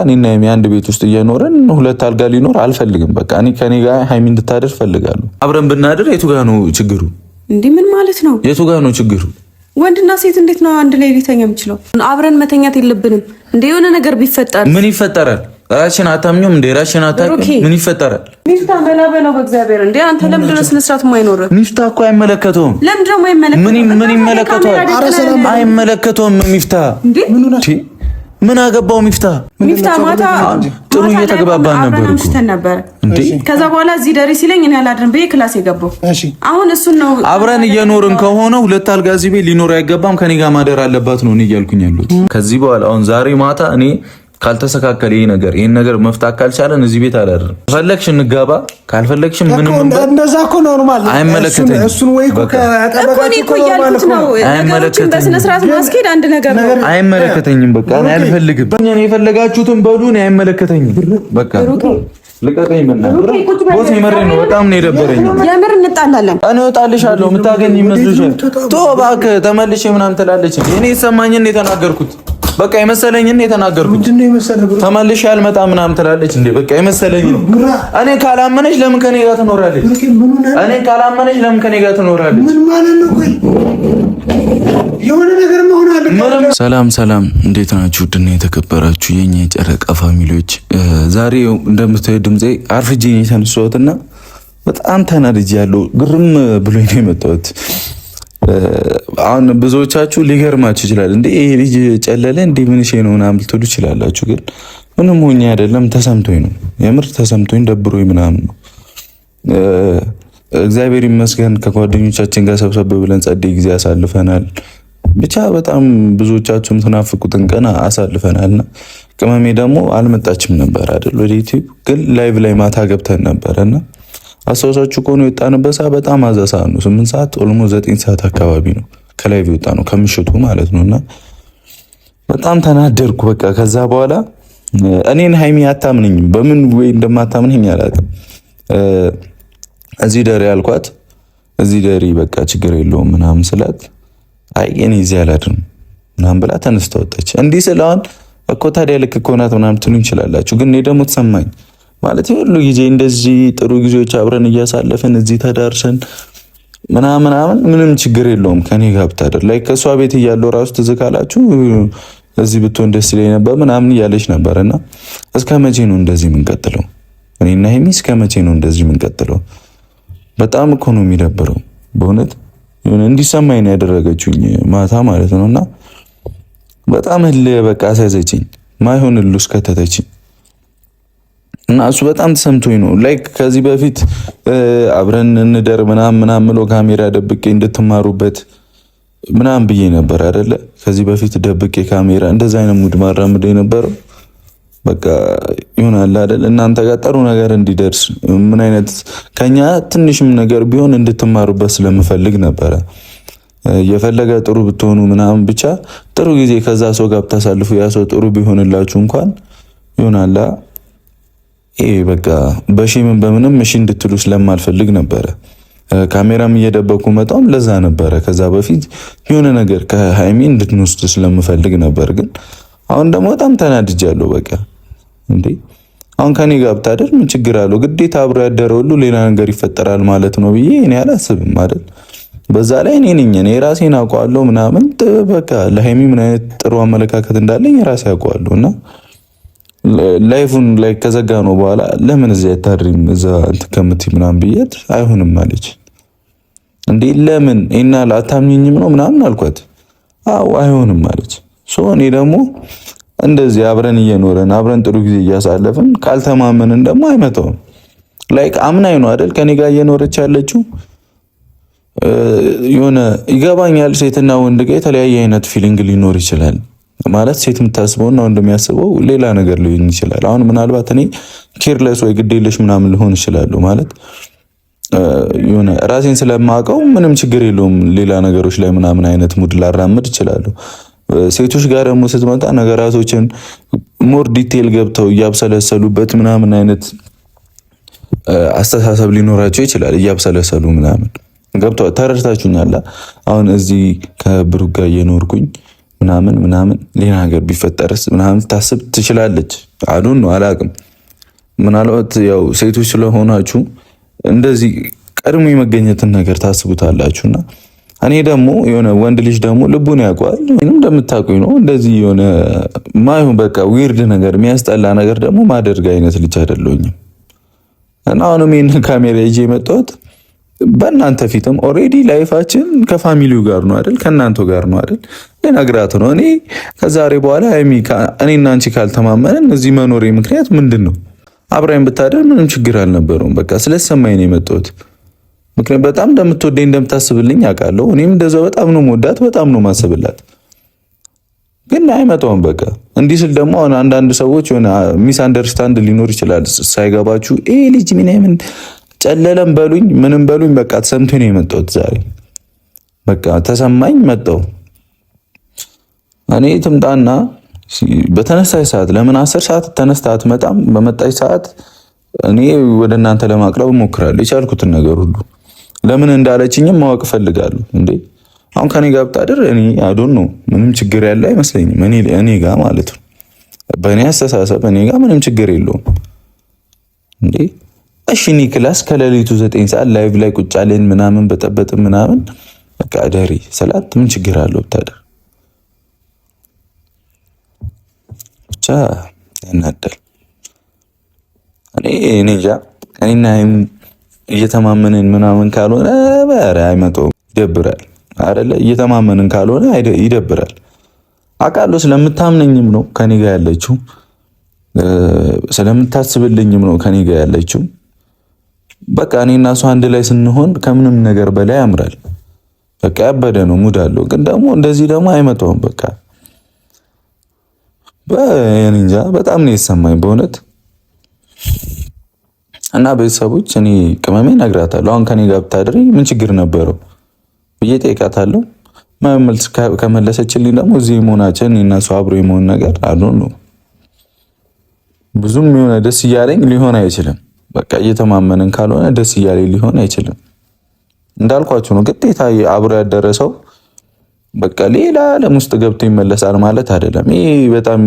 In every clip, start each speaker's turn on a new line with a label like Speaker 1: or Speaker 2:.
Speaker 1: እኔና ሀይሚ አንድ ቤት ውስጥ እየኖረን ሁለት አልጋ ሊኖር አልፈልግም። በቃ እኔ ከኔ ጋር ሀይሚ እንድታደር ፈልጋለሁ። አብረን ብናድር የቱ ጋር ነው ችግሩ?
Speaker 2: እንዴ ምን ማለት ነው?
Speaker 1: የቱ ጋር ነው ችግሩ?
Speaker 2: ወንድና ሴት እንዴት ነው አንድ ላይ ሊተኛ የሚችለው? አብረን መተኛት የለብንም እንዴ? የሆነ ነገር ቢፈጠር
Speaker 1: ምን ይፈጠራል? ራስሽን አታምኚም እንዴ? ራስሽን አታውቂም? ምን ይፈጠራል?
Speaker 2: ሚፍታ በላበለው በእግዚአብሔር እንዴ! አንተ ለምንድን ነው ስነ ስርዓት የማይኖርህ?
Speaker 1: ሚፍታ እኮ አይመለከተውም።
Speaker 2: ለምንድን ነው የማይመለከተው?
Speaker 1: ምን ይመለከተዋል? አይመለከተውም። ሚፍታ ምን አገባው? ሚፍታ
Speaker 2: ማታ
Speaker 1: ጥሩ እየተግባባን
Speaker 2: ነበር እንዴ? ከዛ በኋላ እዚህ ደሪ ሲለኝ እኔ አላድርም በይ ክላስ የገባው። አሁን እሱን ነው
Speaker 1: አብረን እየኖርን ከሆነ ሁለት አልጋ እዚህ ቤት ሊኖር አይገባም፣ ከኔ ጋር ማደር አለባት ነው እኔ እያልኩኝ ያሉት። ከዚህ በኋላ አሁን ዛሬ ማታ እኔ ካልተሰካከለ ይሄ ነገር ይሄን ነገር መፍታት ካልቻለን እዚህ ቤት አላደርም። ፈለግሽ እንጋባ፣ ካልፈለግሽም ምንም
Speaker 3: እንደዛ እኮ ኖርማል።
Speaker 1: አይመለከተኝም።
Speaker 3: እሱን ወይ እኮ
Speaker 2: ያልኩት ነው ነገሮችን በስነ ስርዓት ማስኬድ አንድ ነገር ነው።
Speaker 1: አይመለከተኝም። በቃ እኔ አልፈልግም። እኔ የፈለጋችሁትን በሉ፣ እኔ አይመለከተኝም። በቃ ልቀቀኝ። ቦስ የመረኝ ነው። በጣም ነው የደበረኝ።
Speaker 2: የምር እንጣላለን።
Speaker 1: እኔ እወጣልሻለሁ። የምታገኝ ይመስልሻል? ቶ እባክህ ተመልሼ ምናምን ትላለች። እኔ የተሰማኝን የተናገርኩት በቃ የመሰለኝን የተናገርኩት። ተመልሼ አልመጣም ምናምን ትላለች እንዴ? በቃ የመሰለኝን። እኔ ካላመነች ለምን ከኔ ጋር ትኖራለች? እኔ ካላመነች ለምን ከኔ ጋር ትኖራለች?
Speaker 3: ምን ማለት ነው? ቆይ የሆነ ነገር መሆን አለ።
Speaker 1: ሰላም፣ እንዴት ናችሁ? ውድና የተከበራችሁ የኛ የጨረቃ ፋሚሊዎች፣ ዛሬ እንደምታዩ ድምጼ አርፍጄ ነው የተነሳሁትና በጣም ተናድጃለሁ። ግርም ብሎኝ ነው የመጣሁት። አሁን ብዙዎቻችሁ ሊገርማችሁ ይችላል። እንዴ ይሄ ልጅ ጨለለ እንዴ ምን ነው ምናምን ልትሉ ይችላላችሁ። ግን ምንም ሆኜ አይደለም፣ ተሰምቶኝ ነው። የምር ተሰምቶኝ ደብሮኝ ምናምን ነው። እግዚአብሔር ይመስገን ከጓደኞቻችን ጋር ሰብሰብ ብለን ጸደይ ጊዜ አሳልፈናል። ብቻ በጣም ብዙዎቻችሁም ተናፍቁትን ቀን አሳልፈናልና ቅመሜ ደግሞ አልመጣችም ነበር አይደል ወደ ዩቲዩብ። ግን ላይቭ ላይ ማታ ገብተን ነበርና አስተዋሳችሁ ከሆነ የወጣንበት ሰዓት በጣም አዛሳ ነው። 8 ሰዓት ኦልሞ 9 ሰዓት አካባቢ ነው ከላይቭ የወጣ ነው ከምሽቱ ማለት ነውና በጣም ተናደርኩ። በቃ ከዛ በኋላ እኔን ሀይሚ አታምነኝም። በምን ወይ እንደማታምነኝ አላውቅም። እዚህ ደሪ አልኳት። እዚህ ደሪ በቃ ችግር የለውም ምናምን ስላት አይ እኔ እዚህ አላድርም ምናምን ብላ ተነስታ ወጣች። እንዲህ ስለሆን እኮ ታዲያ ልክ እኮ ናት ምናምን ትሉኝ ይችላላችሁ። ግን እኔ ደግሞ ተሰማኝ ማለት ሁሉ ጊዜ እንደዚህ ጥሩ ጊዜዎች አብረን እያሳለፍን እዚህ ተዳርሰን ምናምን ምንም ችግር የለውም ከኔ ጋር ብታደር ላይ ከሷ ቤት እያለው ራሱ ትዝ ካላችሁ እዚህ ብትሆን ደስ ይለኝ ነበር ምናምን እያለች ነበርና እስከ መቼ ነው እንደዚህ የምንቀጥለው? እኔና ሀይሚ እስከ መቼ ነው እንደዚህ የምንቀጥለው? በጣም እኮ ነው የሚደብረው በእውነት የሆነ እንዲሰማኝ ነው ያደረገችኝ ማታ ማለት ነውና በጣም በቃ አሳዘችኝ። ማይሆን ልውስ ከተተችኝ እና እሱ በጣም ተሰምቶኝ ነው። ላይክ ከዚህ በፊት አብረን እንደር ምናምን ብሎ ካሜራ ደብቄ እንድትማሩበት ምናምን ብዬ ነበር አይደለ? ከዚህ በፊት ደብቄ ካሜራ እንደዛ አይነት ሙድ ማራምድ የነበረው በቃ ይሆናል አይደል? እናንተ ጋር ጥሩ ነገር እንዲደርስ ምን አይነት ከኛ ትንሽም ነገር ቢሆን እንድትማሩበት ስለምፈልግ ነበረ። የፈለገ ጥሩ ብትሆኑ ምናምን ብቻ ጥሩ ጊዜ ከዛ ሰው ጋር ብታሳልፉ ያ ሰው ጥሩ ቢሆንላችሁ እንኳን ይሆናል ይሄ በቃ በሺምን በምንም እሺ እንድትሉ ስለማልፈልግ ነበረ ካሜራም እየደበቁ መጣም ለዛ ነበረ። ከዛ በፊት የሆነ ነገር ከሃይሚ እንድትወስድ ስለምፈልግ ነበር። ግን አሁን ደግሞ በጣም ተናድጃለሁ። በቃ እንዴ አሁን ከኔ ጋር ብታደር ምን ችግር አለው? ግዴታ አብሮ ያደረ ሁሉ ሌላ ነገር ይፈጠራል ማለት ነው ብዬ እኔ አላስብም አይደል? በዛ ላይ እኔ ራሴን አውቀዋለሁ ምናምን በቃ ለሃይሚ ምን አይነት ጥሩ አመለካከት እንዳለኝ ራሴ አውቀዋለሁና ላይፉን ላይ ከዘጋ ነው በኋላ ለምን እዚህ አታድሪም እዛ እንትከምት ምናምን ብዬት አይሆንም አለች። እንዴ ለምን እና ላታምኚኝም ነው ምናምን አልኳት። አዎ አይሆንም አለች። እኔ ደግሞ እንደዚህ አብረን እየኖረን አብረን ጥሩ ጊዜ እያሳለፍን ካልተማመንን ደግሞ አይመጣውም። ላይክ አምናኝ ነው አይደል ከኔ ጋር እየኖረች ያለችው። የሆነ ይገባኛል ሴትና ወንድ ጋር የተለያየ አይነት ፊሊንግ ሊኖር ይችላል ማለት ሴት የምታስበውና ወንድ የሚያስበው ሌላ ነገር ሊሆን ይችላል። አሁን ምናልባት እኔ ኬርለስ ወይ ግዴለሽ ምናምን ሊሆን ይችላል ማለት የሆነ ራሴን ስለማውቀው ምንም ችግር የለውም ሌላ ነገሮች ላይ ምናምን አይነት ሙድ ላራምድ ይችላል። ሴቶች ጋር ደግሞ ስትመጣ ነገራቶችን ሞር ዲቴል ገብተው እያብሰለሰሉበት ምናምን አይነት አስተሳሰብ ሊኖራቸው ይችላል። እያብሰለሰሉ ምናምን ገብተው ተረድታችሁኛል። አሁን እዚህ ከብሩክ ጋር እየኖርኩኝ ምናምን ሌላ ነገር ቢፈጠርስ ምናምን ታስብ ትችላለች አዱን ነው አላቅም። ምናልባት ያው ሴቶች ስለሆናችሁ እንደዚህ ቀድሞ የመገኘትን ነገር ታስቡታላችሁና እኔ ደግሞ የሆነ ወንድ ልጅ ደግሞ ልቡን ያውቀዋል። ምንም እንደምታውቁኝ ነው እንደዚህ የሆነ ማይሆን በቃ ዊርድ ነገር የሚያስጠላ ነገር ደግሞ ማደርግ አይነት ልጅ አይደለሁኝም። እና አሁንም ይህን ካሜራ ይዤ የመጣሁት በእናንተ ፊትም ኦልሬዲ ላይፋችን ከፋሚሊው ጋር ነው አይደል? ከእናንተ ጋር ነው አይደል? ልነግራት ነው። እኔ ከዛሬ በኋላ እኔና አንቺ ካልተማመንን እዚህ መኖሬ ምክንያት ምንድን ነው? አብራኝ ብታደር ምንም ችግር አልነበረውም። በቃ ስለሰማኝ ነው የመጣሁት። ምክንያቱም በጣም እንደምትወደኝ እንደምታስብልኝ አውቃለሁ። እኔም እንደዛው በጣም ነው የምወዳት፣ በጣም ነው ማስብላት። ግን አይመጣውም። በቃ እንዲህ ስል ደግሞ አሁን አንዳንድ ሰዎች የሆነ ሚስ አንደርስታንድ ሊኖር ይችላል። ሳይገባችሁ ይሄ ልጅ ምን ጨለለም በሉኝ ምንም በሉኝ፣ በቃ ተሰምቶኝ ነው የመጣሁት ዛሬ። በቃ ተሰማኝ መጣሁ። እኔ ትምጣና በተነሳች ሰዓት ለምን 10 ሰዓት ተነስታ አትመጣም? በመጣች ሰዓት እኔ ወደ እናንተ ለማቅረብ እሞክራለሁ የቻልኩትን ነገር ሁሉ። ለምን እንዳለችኝም ማወቅ እፈልጋለሁ። እንዴ አሁን ከኔ ጋር ብታድር እኔ አዶን ነው ምንም ችግር ያለ አይመስለኝም። እኔ ጋር ማለት ነው፣ በእኔ አስተሳሰብ እኔ ጋር ምንም ችግር የለውም። እንዴ እሺ እኔ ክላስ ከሌሊቱ 9 ሰዓት ላይቭ ላይ ቁጭ አለን ምናምን በጠበጥ ምናምን በቃ ደሪ ሰላት ምን ችግር አለው ብታድር? ብቻ ያናዳል። እኔ እንጃ እኔና እየተማመንን ምናምን ካልሆነ በረ አይመጣውም። ይደብራል አይደለ? እየተማመንን ካልሆነ ይደብራል። አውቃለሁ ስለምታምነኝም ነው ከኔ ጋር ያለችው፣ ስለምታስብልኝም ነው ከኔ ጋር ያለችው። በቃ እኔና እሷ አንድ ላይ ስንሆን ከምንም ነገር በላይ ያምራል። በቃ ያበደ ነው፣ ሙድ አለው። ግን ደግሞ እንደዚህ ደግሞ አይመጣውም። በቃ በእንጃ በጣም ነው የተሰማኝ በእውነት። እና ቤተሰቦች እኔ ቅመሜ እነግራታለሁ፣ አሁን ከኔ ጋር ብታድሪ ምን ችግር ነበረው ብዬ ጠይቃታለሁ። መልስ ከመለሰችልኝ ደግሞ እዚህ መሆናችን እና እሷ አብሮ የመሆን ነገር አሉን ነው ብዙም የሆነ ደስ እያለኝ ሊሆን አይችልም። በቃ እየተማመንን ካልሆነ ደስ እያለኝ ሊሆን አይችልም። እንዳልኳችሁ ነው፣ ግዴታ አብሮ ያደረሰው በቃ ሌላ ዓለም ውስጥ ገብቶ ይመለሳል ማለት አይደለም። ይሄ በጣም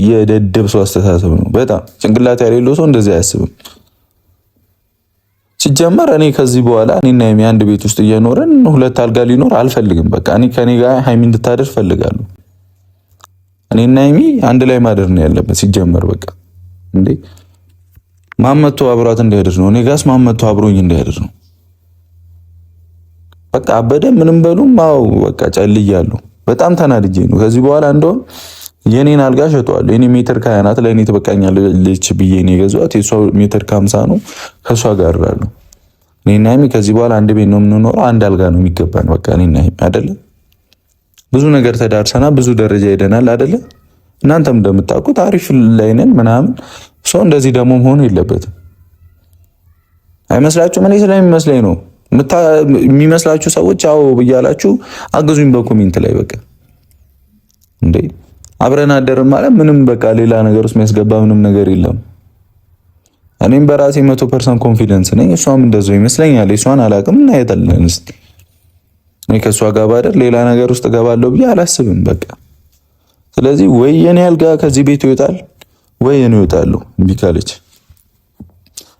Speaker 1: የደደብ ሰው አስተሳሰብ ነው። በጣም ጭንቅላት ያሌለው ሰው እንደዚህ አያስብም። ሲጀመር እኔ ከዚህ በኋላ እኔና ሀይሚ አንድ ቤት ውስጥ እየኖረን 2 አልጋ ሊኖር አልፈልግም። በቃ እኔ ከኔ ጋር ሀይሚ እንድታደር ፈልጋለሁ። እኔና ሀይሚ አንድ ላይ ማደር ነው ያለበት ሲጀመር። በቃ እንዴ ማመቶ አብሯት እንዲያድር ነው፣ እኔ ጋርስ ማመቶ አብሮኝ እንዲያድር ነው። በቃ አበደ ምንም በሉም። አዎ በቃ ጨልያለሁ። በጣም ተናድጄ ነው። ከዚህ በኋላ እንደውም የኔን አልጋ ሸጠዋለሁ። የኔ ሜትር ከ20 ለእኔ ትበቃኛለች ብዬ ነው የገዛኋት። የሷ ሜትር ከ50 ነው። ከሷ ጋር አለው። እኔና ሀይሚ ከዚህ በኋላ አንድ ቤት ነው የምንኖረው። አንድ አልጋ ነው የሚገባን። በቃ እኔና ሀይሚ አይደለ ብዙ ነገር ተዳርሰናል፣ ብዙ ደረጃ ሄደናል አይደለ? እናንተም እንደምታውቁት አሪፍ ላይ ነን ምናምን። ሰው እንደዚህ ደግሞ መሆን የለበትም። አይመስላችሁም? እኔ ስለሚመስለኝ ነው። የሚመስላችሁ ሰዎች አዎ ብያላችሁ አግዙኝ በኮሜንት ላይ። በቃ እንዴ አብረን አደርን ማለት ምንም በቃ ሌላ ነገር ውስጥ የሚያስገባ ምንም ነገር የለም። እኔም በራሴ 100% ኮንፊደንስ ነኝ። እሷም እንደዛው ይመስለኛል። እሷን አላውቅም እና የጠለን እስቲ እኔ ከእሷ ጋር ባደር ሌላ ነገር ውስጥ እገባለሁ ብዬ አላስብም። በቃ ስለዚህ ወይ የኔ አልጋ ከዚህ ቤት ይወጣል ወይ እኔ እወጣለሁ። እምቢ ካለች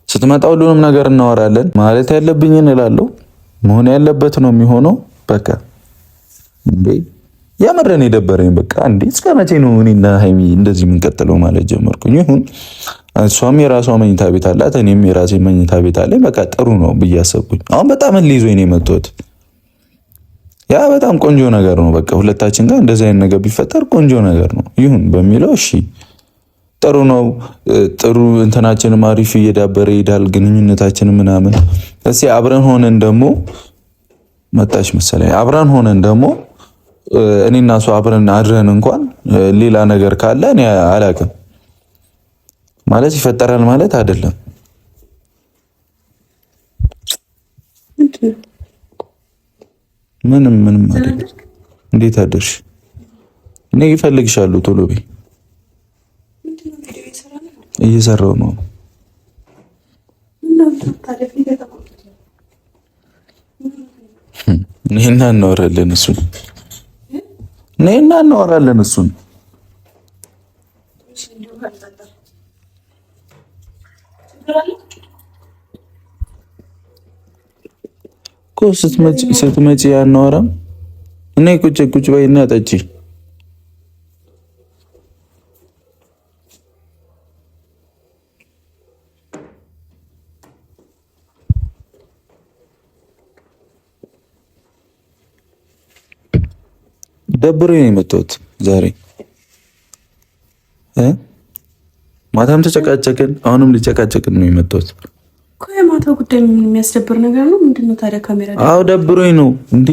Speaker 1: ስትመጣ ሁሉንም ነገር እናወራለን። ማለት ያለብኝን እላለሁ። መሆን ያለበት ነው የሚሆነው። በቃ እንዴ ያመረን የደበረኝ በቃ እንዴ እስከ መቼ ነው እኔና ሀይሚ እንደዚህ የምንቀጥለው ማለት ጀመርኩኝ። ይሁን እሷም የራሷ መኝታ ቤት አላት፣ እኔም የራሴ መኝታ ቤት አለኝ። በቃ ጥሩ ነው ብዬ አሰብኩኝ። አሁን በጣም ሊይዞኝ ነው የመጣሁት። ያ በጣም ቆንጆ ነገር ነው። በቃ ሁለታችን ጋር እንደዚህ አይነት ነገር ቢፈጠር ቆንጆ ነገር ነው። ይሁን በሚለው እሺ ጥሩ ነው። ጥሩ እንትናችንም አሪፍ እየዳበረ ይሄዳል ግንኙነታችን ምናምን። እስኪ አብረን ሆነን ደግሞ መጣች መሰለኝ። አብረን ሆነን ደግሞ እኔና እሷ አብረን አድረን እንኳን ሌላ ነገር ካለ እኔ አላውቅም ማለት ይፈጠራል ማለት አይደለም። ምንም አይደለም። እንዴት አደርሽ? እኔ እፈልግሻለሁ። ቶሎ በይ። እየሰራው ነው። ነይና እናወራለን እሱን። ነይና እናወራለን እሱን። እኮ ስትመጪ ያናወራም እና ቁጭ በይና ጠጪ። ደብሮኝ ነው የመጣሁት ዛሬ። ማታም ተጨቃጨቅን፣ አሁንም ልጨቃጨቅን ነው የመጣሁት።
Speaker 2: የማታው ጉዳይ ምን የሚያስደብር ነገር ነው? ምንድነው ታዲያ ካሜራ?
Speaker 1: አዎ ደብሮኝ ነው እንዴ።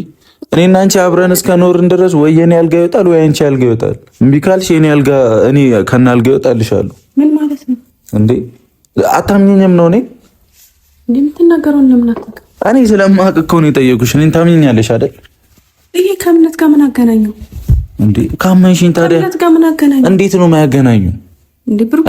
Speaker 1: እኔና አንቺ አብረን እስከኖርን ድረስ ወይ የኔ አልጋ ይወጣል ወይ አንቺ አልጋ ይወጣል። እምቢ ካልሽ እኔ ከና አልጋ ይወጣልሻለሁ።
Speaker 2: ምን ማለት ነው
Speaker 1: እንዴ? አታምኚኝም ነው? እኔ
Speaker 2: እንዴ የምትናገረውን ለምን አታውቅም?
Speaker 1: እኔ ስለማውቅ እኮ ነው የጠየኩሽ። እኔን ታምኚኛለሽ አይደል?
Speaker 2: ይሄ ከእምነት ጋር ምን አገናኘው
Speaker 1: እንዴ? ካመንሽኝ ታዲያ
Speaker 2: ከእምነት ጋር ምን አገናኘው?
Speaker 1: እንዴት ነው የማያገናኙ?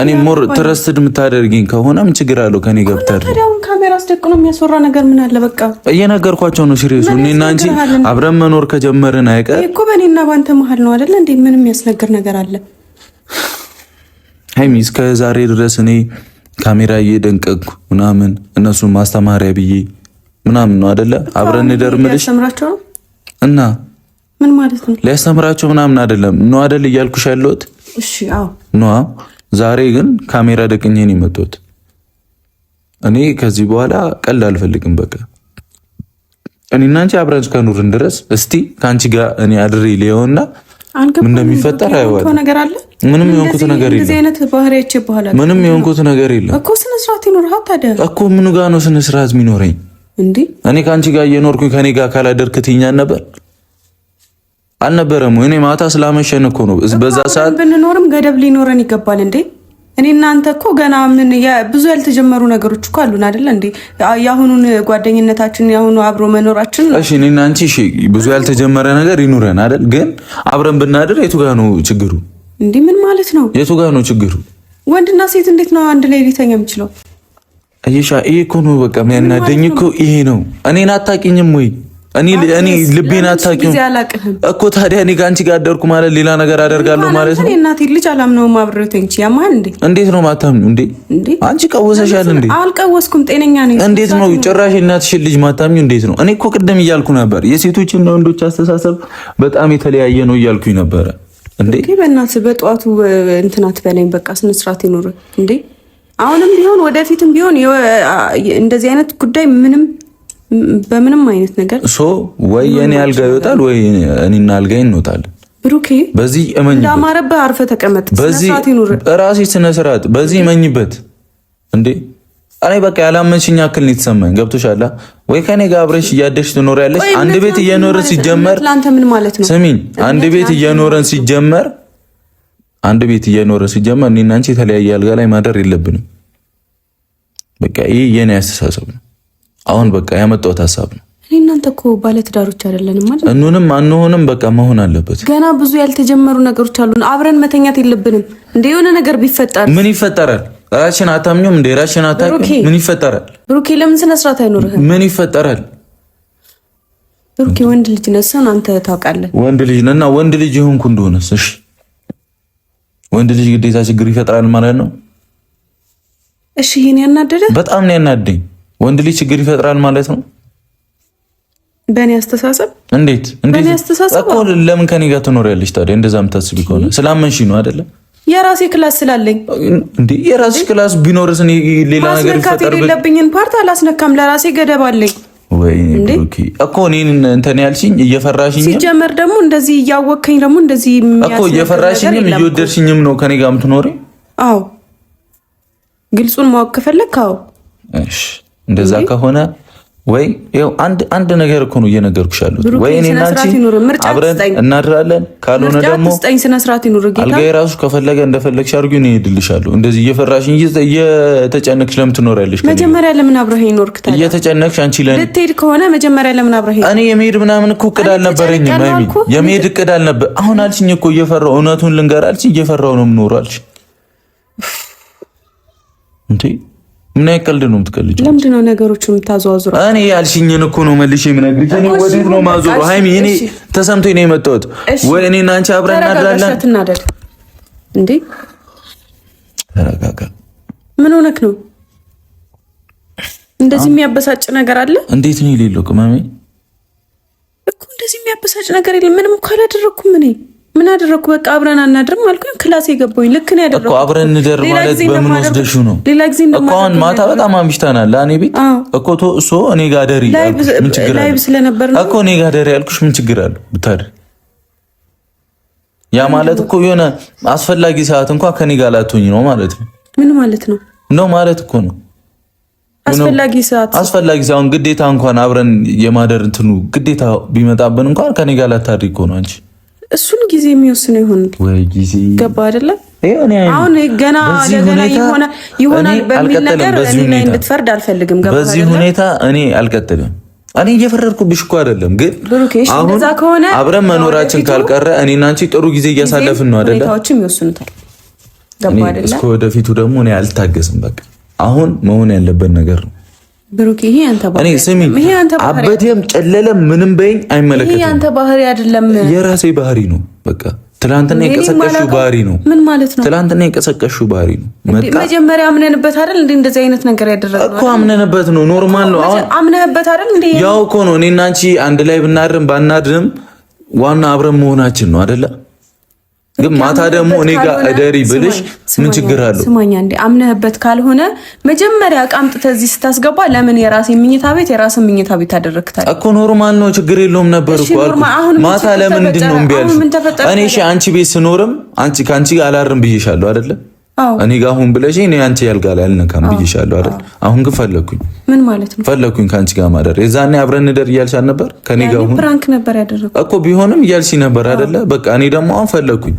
Speaker 1: እኔ ሞር ትረስትድ የምታደርጊኝ ከሆነ ምን ችግር አለው ከኔ ጋር ብታደርጊ?
Speaker 2: ታዲያ ካሜራ አስደቅኖ የሚያስወራ ነገር ምን አለ? በቃ
Speaker 1: እየነገርኳቸው ነው። ሲሪየስ እኔና አንቺ አብረን መኖር ከጀመርን አይቀር
Speaker 2: እኮ በእኔና ባንተ መሀል ነው አይደል እንዴ? ምን የሚያስነግር ነገር አለ?
Speaker 1: ሃይሚ እስከ ዛሬ ድረስ እኔ ካሜራ እየደንቀኩ ምናምን እነሱን ማስተማሪያ ብዬ ምናምን ነው አይደለ? አብረን እንደርምልሽ እና
Speaker 2: ምን ማለት ነው?
Speaker 1: ሊያስተምራቸው ምናምን አይደለም ነው አይደል እያልኩሽ ያለሁት።
Speaker 2: እሺ አዎ
Speaker 1: ነው። ዛሬ ግን ካሜራ ደቅኜ ነው የመጣሁት። እኔ ከዚህ በኋላ ቀልድ አልፈልግም። በቃ እኔና አንቺ አብረን እስከኖርን ድረስ እስቲ ከአንቺ ጋር እኔ አድሬ ሊሆንና ምን እንደሚፈጠር አይዋል። ምንም የሆንኩት ነገር የለም።
Speaker 2: እንደዚህ አይነት ባህሪያቼ በኋላ
Speaker 1: ምንም የሆንኩት ነገር የለም
Speaker 2: እኮ። ስነ ስርዓት ይኖርህ ታዲያ እኮ።
Speaker 1: ምኑ ጋር ነው ስነ ስርዓት የሚኖረኝ
Speaker 2: እንዴ?
Speaker 1: እኔ ከአንቺ ጋር እየኖርኩኝ ከኔ ጋር ካላደርክ ትይኛል ነበር አልነበረም? እኔ ማታ ስላመሸን እኮ ነው። በዛ ሰዓት
Speaker 2: ብንኖርም ገደብ ሊኖረን ይገባል እንዴ? እኔ እናንተ እኮ ገና ምን ብዙ ያልተጀመሩ ነገሮች እኮ አሉን አይደል እንዴ? የአሁኑን ጓደኝነታችን የአሁኑ አብሮ መኖራችን።
Speaker 1: እሺ እኔና አንቺ እሺ ብዙ ያልተጀመረ ነገር ይኑረን አይደል? ግን አብረን ብናድር የቱ ጋር ነው ችግሩ
Speaker 2: እንዴ? ምን ማለት ነው?
Speaker 1: የቱ ጋር ነው ችግሩ?
Speaker 2: ወንድና ሴት እንዴት ነው አንድ ላይ ሊተኛ የሚችለው?
Speaker 1: አይሻ ይሄ እኮ ነው በቃ የሚያናደኝ እኮ ይሄ ነው። እኔን አታውቂኝም ወይ? እኔ ልቤን አታውቂውም እኮ። ታዲያ እኔ ከአንቺ ጋር አደርኩ ማለት ሌላ ነገር አደርጋለሁ ማለት ነው?
Speaker 2: እናቴ ልጅ አላምነውም። አብሬው ተኝቼ ያማል እንዴ?
Speaker 1: እንዴት ነው ማታምኑ እንዴ? አንቺ ቀወሰሻል እንዴ?
Speaker 2: አልቀወስኩም፣ ጤነኛ ነኝ።
Speaker 1: እንዴት ነው ጭራሽ እናትሽን ልጅ ማታምኙ? እንዴት ነው? እኔ እኮ ቅድም እያልኩ ነበር የሴቶችና ወንዶች አስተሳሰብ በጣም የተለያየ ነው እያልኩኝ ነበረ እንዴ።
Speaker 2: በእናትህ በጠዋቱ እንትን አትበለኝ። በቃ ስነ ስርዓት ይኑር እንዴ። አሁንም ቢሆን ወደፊትም ቢሆን እንደዚህ አይነት ጉዳይ በምንም አይነት ነገር
Speaker 1: ወይ የኔ አልጋ ይወጣል ወይ እኔና አልጋ እንወጣለን።
Speaker 2: ብሩኬ
Speaker 1: በዚህ እመኝበት።
Speaker 2: እንዳማረብህ አርፈህ ተቀመጥ።
Speaker 1: በዚህ ራሴ ስነ ስርዓት በዚህ እመኝበት እንዴ። እኔ በቃ ያላመንሽኝ ያክል ነው የተሰማኝ። ገብቶሻል ወይ? ከኔ ጋር አብረሽ እያደሽ ትኖሪያለሽ። አንድ ቤት እየኖረን ሲጀመር
Speaker 2: ለአንተ ምን ማለት ነው?
Speaker 1: ስሚኝ፣ አንድ ቤት እየኖረን ሲጀመር እኔና አንቺ የተለያየ አልጋ ላይ ማደር የለብንም። በቃ ይሄ የኔ አስተሳሰብ ነው። አሁን በቃ ያመጣሁት ሀሳብ ነው።
Speaker 2: እናንተ እኮ ባለትዳሮች አይደለንም ማለት
Speaker 1: እንሁንም አንሆንም በቃ መሆን አለበት።
Speaker 2: ገና ብዙ ያልተጀመሩ ነገሮች አሉ። አብረን መተኛት የለብንም እንዴ? የሆነ ነገር ቢፈጠር
Speaker 1: ምን ይፈጠራል? ራስሽን አታምኚም እንዴ? ራስሽን አታውቂም? ምን ይፈጠራል?
Speaker 2: ብሩኬ ለምን ስነ ስርዓት አይኖርህም?
Speaker 1: ምን ይፈጠራል?
Speaker 2: ብሩኬ ወንድ ልጅ ነህ፣ አንተ ታውቃለህ።
Speaker 1: ወንድ ልጅ ነህና ወንድ ልጅ ይሆንኩ እንደሆነስ እሺ፣ ወንድ ልጅ ግዴታ ችግር ይፈጥራል ማለት ነው?
Speaker 2: እሺ ይሄን ያናደደ
Speaker 1: በጣም ነው ያናደኝ። ወንድ ልጅ ችግር ይፈጥራል ማለት ነው?
Speaker 2: በእኔ አስተሳሰብ
Speaker 1: እንዴት እኮ ለምን ከኔ ጋር ትኖሪያለሽ ታዲያ? እንደዛ የምታስቢ ከሆነ ስላመንሽ ነው አይደለ?
Speaker 2: የራሴ ክላስ ስላለኝ
Speaker 1: እንዴ። የራስሽ ክላስ ቢኖርስ እኔ ሌላ ነገር ይፈጠር
Speaker 2: የሌለብኝን ፓርት አላስነካም። ለራሴ ገደብ አለኝ።
Speaker 1: ወይ ብሩኬ እኮ እኔን እንትን ያልሽኝ እየፈራሽኝ፣
Speaker 2: ሲጀመር ደግሞ እንደዚህ እያወቅከኝ ደግሞ እንደዚህ
Speaker 1: እኮ እየፈራሽኝም እየወደድሽኝም ነው ከኔ ጋር የምትኖሪ?
Speaker 2: አዎ ግልጹን ማወቅ ከፈለክ አዎ።
Speaker 1: እሺ እንደዛ ከሆነ ወይ ይኸው አንድ ነገር እኮ ነው እየነገርኩሽ ያሉት። ወይ እኔና አንቺ አብረን እናድራለን፣ ካልሆነ ደግሞ አልጋ የራሱ ከፈለገ እንደፈለግሽ አድርጊው፣ እኔ እሄድልሻለሁ። እንደዚህ እየፈራሽኝ እየተጨነቅሽ ለምን ትኖሪያለሽ?
Speaker 2: መጀመሪያ ለምን አብረኸኝ ኖርክ?
Speaker 1: እየተጨነቅሽ አንቺ
Speaker 2: ልትሄድ ከሆነ መጀመሪያ ለምን አብረኸኝ?
Speaker 1: እኔ የመሄድ ምናምን እኮ እቅድ አልነበረኝም ማሚ፣ የመሄድ እቅድ አልነበር። አሁን አልሽኝ እኮ እየፈራሁ፣ እውነቱን ልንገር አልሽ፣ እየፈራሁ ነው የምኖረው አልሽ እንዴ። ምን አይቀልድ ነው የምትቀልጂው?
Speaker 2: ለምንድን ነው ነገሮችን የምታዘዋዝረው?
Speaker 1: እኔ ያልሽኝን እኮ ነው መልሼ የምነግርሽ። እኔ ወዴት ነው ማዞረው? ሃይሚ እኔ ተሰምቶኝ ነው የመጣሁት። ወይ እኔና አንቺ አብረን እናድራለን
Speaker 2: እንዴ?
Speaker 1: ተረጋጋ።
Speaker 2: ምን ሆነክ ነው? እንደዚህ የሚያበሳጭ ነገር አለ?
Speaker 1: እንዴት ነው የሌለው? ቅመሜ
Speaker 2: እኮ እንደዚህ የሚያበሳጭ ነገር የለም። ምንም እኮ አላደረኩም እኔ። ምን አደረኩ? በቃ አብረን አናድርም አልኩኝ። ክላስ የገባሁኝ ልክ ነው ያደረኩት
Speaker 1: እኮ። አብረን እንደር ማለት በምን ወስደሽው ነው?
Speaker 2: ሌላ ጊዜ
Speaker 1: እኮ አሁን ማታ በጣም አምሽተናል። ለእኔ ቤት እኮ እሱ እኔ ጋር ደሪ ምን ችግር አለ?
Speaker 2: ላይቭ ስለነበር ነው
Speaker 1: እኮ እኔ ጋር ደሪ ያልኩሽ። ምን ችግር አለ ብታድር? ያ ማለት እኮ የሆነ አስፈላጊ ሰዓት እንኳን ከኔ ጋር ላትሆኝ ነው ማለት ነው።
Speaker 2: ምን ማለት ነው?
Speaker 1: ነው ማለት እኮ ነው
Speaker 2: አስፈላጊ ሰዓት
Speaker 1: ግዴታ እንኳን አብረን የማደር እንትኑ ግዴታ ቢመጣብን እንኳን ከኔ ጋር ላታድሪ እኮ ነው አንቺ። እሱን
Speaker 2: ጊዜ የሚወስነው
Speaker 1: ወይ ጊዜ
Speaker 2: ገባ አይደለም? አሁን ገና ለገና ይሆናል በሚል ነገር እኔ ላይ እንድትፈርድ አልፈልግም። ገባ አይደለም?
Speaker 1: በዚህ ሁኔታ እኔ አልቀጥልም። እኔ እየፈረድኩብሽ እኮ አይደለም፣ ግን
Speaker 2: አሁን
Speaker 1: አብረን መኖራችን ካልቀረ እኔና አንቺ ጥሩ ጊዜ እያሳለፍን ነው አይደለ?
Speaker 2: ሁኔታዎችም ይወስኑታል። ገባ አይደለም?
Speaker 1: እስከ ወደፊቱ ደግሞ እኔ አልታገስም። በቃ አሁን መሆን ያለበት ነገር ነው።
Speaker 2: ብሩክ ይሄ አንተ ባህሪ
Speaker 1: እኔ ስሚ፣ አበደም ጨለለም ምንም በይኝ አይመለከትም።
Speaker 2: ይሄ አንተ ባህሪ አይደለም፣
Speaker 1: የራሴ ባህሪ ነው። በቃ ትላንትና የቀሰቀሽው ባህሪ ነው።
Speaker 2: ምን ማለት ነው?
Speaker 1: ትላንትና የቀሰቀሽው ባህሪ ነው።
Speaker 2: መጀመሪያ አምነንበት አይደል እንዴ? እንደዚህ አይነት ነገር ያደረግነው
Speaker 1: እኮ አምነንበት ነው። ኖርማል ነው። አሁን
Speaker 2: አምነንበት አይደል እንዴ?
Speaker 1: ያው እኮ ነው። እኔና አንቺ አንድ ላይ ብናድርም ባናድርም ዋና አብረን መሆናችን ነው አይደለ? ግን ማታ ደግሞ እኔ ጋር እደሪ ብልሽ ምን ችግር አለው?
Speaker 2: ስማኛ እንዴ አምነህበት ካልሆነ መጀመሪያ አምጥተህ እዚህ ስታስገባ ለምን የራሴ ምኝታ ቤት የራስን ምኝታ ቤት አደረክታል
Speaker 1: እኮ? ኖርማል ነው፣ ችግር የለውም ነበር እኮ አልኩ። ማታ ለምንድን ነው እምቢ ያልሽው? እኔ እሺ አንቺ ቤት ስኖርም ከአንቺ ጋር አላርም ብዬሻለሁ አይደለ? እኔ ጋር አሁን ብለሽ እኔ አንቺ ያልጋ ላይ አልነካም ብዬሻለሁ አይደል? አሁን ግን ፈለኩኝ።
Speaker 2: ምን ማለት ነው
Speaker 1: ፈለኩኝ? ከአንቺ ጋር ማደር። የዛኔ አብረን እንደር እያልሽ ነበር ከኔ ጋር። አሁን
Speaker 2: ፕራንክ ነበር ያደረኩት
Speaker 1: እኮ ቢሆንም እያልሽ ነበር አይደለ? በቃ እኔ ደግሞ አሁን ፈለኩኝ።